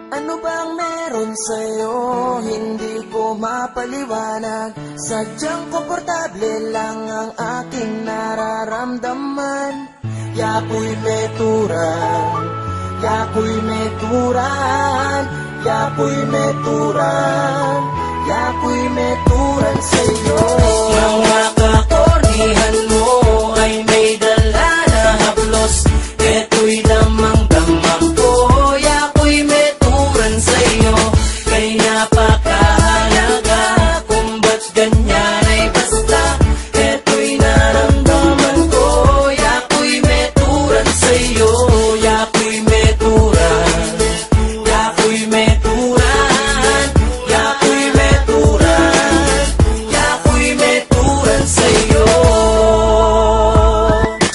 Ano bang meron sa'yo? Hindi ko mapaliwanag. Sadyang komportable lang ang aking nararamdaman. Yako'y may turan, yako'y may turan, yako'y may turan, yako'y may turan sa'yo. Mga kakornihan mo ay may dala na haplos. Eto'y lamang damang ko, yako'y may turan sa'yo. Kay napakahalaga kung ba't ganyan ay basta. Eto'y naramdaman ko, yako'y may turan sa'yo. Yako'y may turan, yako'y may turan, yako'y may turan, yako'y may turan sa'yo.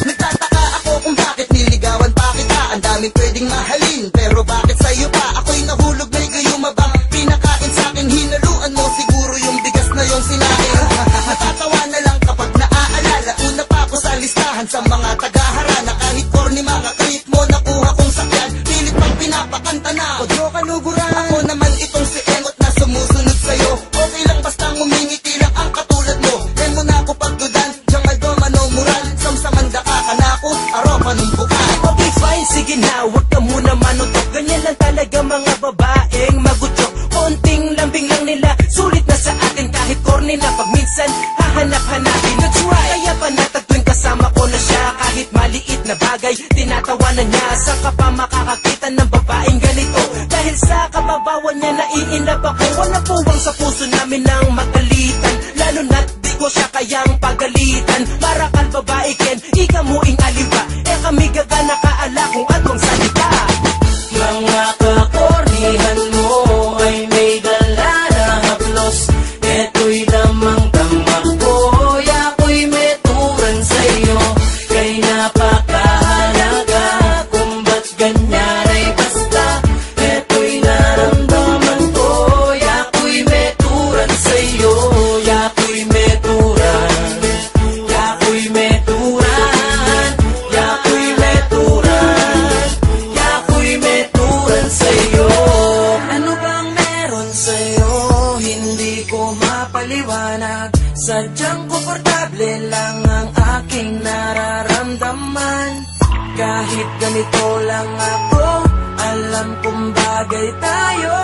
Nagtataka ako kung bakit niligawan pa kita. Ang daming pwedeng mahalin, pero bakit sa'yo pa? Ako'y nahulog, may gayumabang pinakain sa'kin. Hinaluan mo siguro yung bigas na yung sinain. Natatawa na lang kapag naaalala. Una pa ako sa listahan sa mga tagaharana. Kahit corny mga tweet mo, nakuha kong sakyan. Pilit pang pinapakanta na Kodro Kanuguran. Ako naman itong si Emot na sumusunod sa'yo. Okay lang basta ngumingiti lang ang katulad mo. Yan mo na ako pagdudan, diyang aldo manomural. Samsamanda ka na ako, aropa nung bukan. Okay fine, sige na, huwag ka muna manutok. Ganyan lang talaga mga babaeng magutok. Konting lambing lang nila, sulit na sa akin. Kahit corny na pag minsan, hahanap-hanapin. That's right, kaya panatag tuwing kasama ko na siya. Kahit maliit na bagay, tinatawanan niya. Saan ka pa makakakita ng babaeng ganito? Dahil sa kababawan niya, naiinlove ako. Wala puwang sa puso namin ng magalitan. Lalo na't di ko siya kayang pagalitan. Para kal babae ken, ika mo ing aliwa. Eh kami gaga nakaala kung atong salita. Mga kakornihan mo ay may dala na haplos. Eto'y lamang damang ko, yako'y may turan sa'yo. Kay napakahalaga kung ba't ganyan ay basta. Eto'y naramdaman ko, yako'y may turan sa'yo. Yako'y may turan, yako'y may turan, yako'y may turan, yako'y may turan sa'yo. Ano bang meron sa'yo? Hindi ko mapaliwanag. Sadyang komportable lang ang aking nararamdaman. Kahit ganito lang ako, alam kong bagay tayo.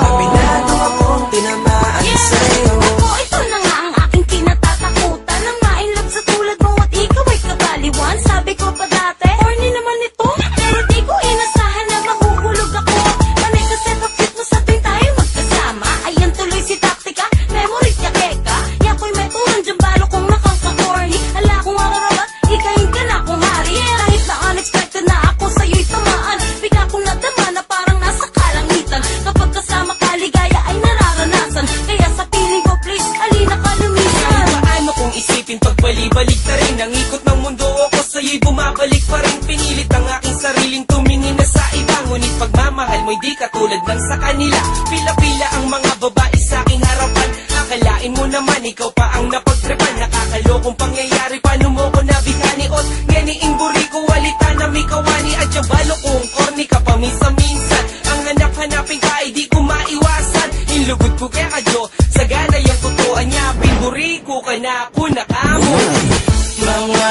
Aminado akong tinamaan sa'yo. Ako, ito na nga ang aking kinatatakutan. Nang ma-inlove sa tulad mo at ikaw ay kabaliwan. Sabi ko pa dati, horny naman ito. Pero di ko inasahan na mahuhulog ako. Panay kasi pa-cute mo sa tuwing tayo magkasama. Ayan tuloy si taktika, memory niya keka. Yako'y may turan dyan balo kong nakaka-corny. Hala kong ararat, ikayin ka na kong hari. Kahit na unexpected na ako sa'yo'y tamaan. Bigla kong nadama na parang nasa kalangitan. Kapag kasama ka, ligaya ay nararanasan. Kaya sa piling ko, please, halina ka lumisan. Paano kung isipin pagbalik-balik na rin? Ang ikot ng mundo ako sa'yo'y bumabalik pa rin. Pinilit ang aking sariling tumingin na sa iba. Ngunit pagmamahal mo'y di katulad ng sa kanila. Pila-pila ang mga babae sa aking harapan. Akalain mo naman ikaw pa ang napagtripan. Nakakalokong pangyayari, paano mo ko nabihani? Ot, ganiing buri ko, walita na may kawani. At yung balo kong corny ka paminsan-minsan. Ang hanap-hanapin ka ay di ko maiwasan. Inlugod ko kaya kadyo, sagana yung totoo niya. Pinburi ko ka na ako nakamo. Mga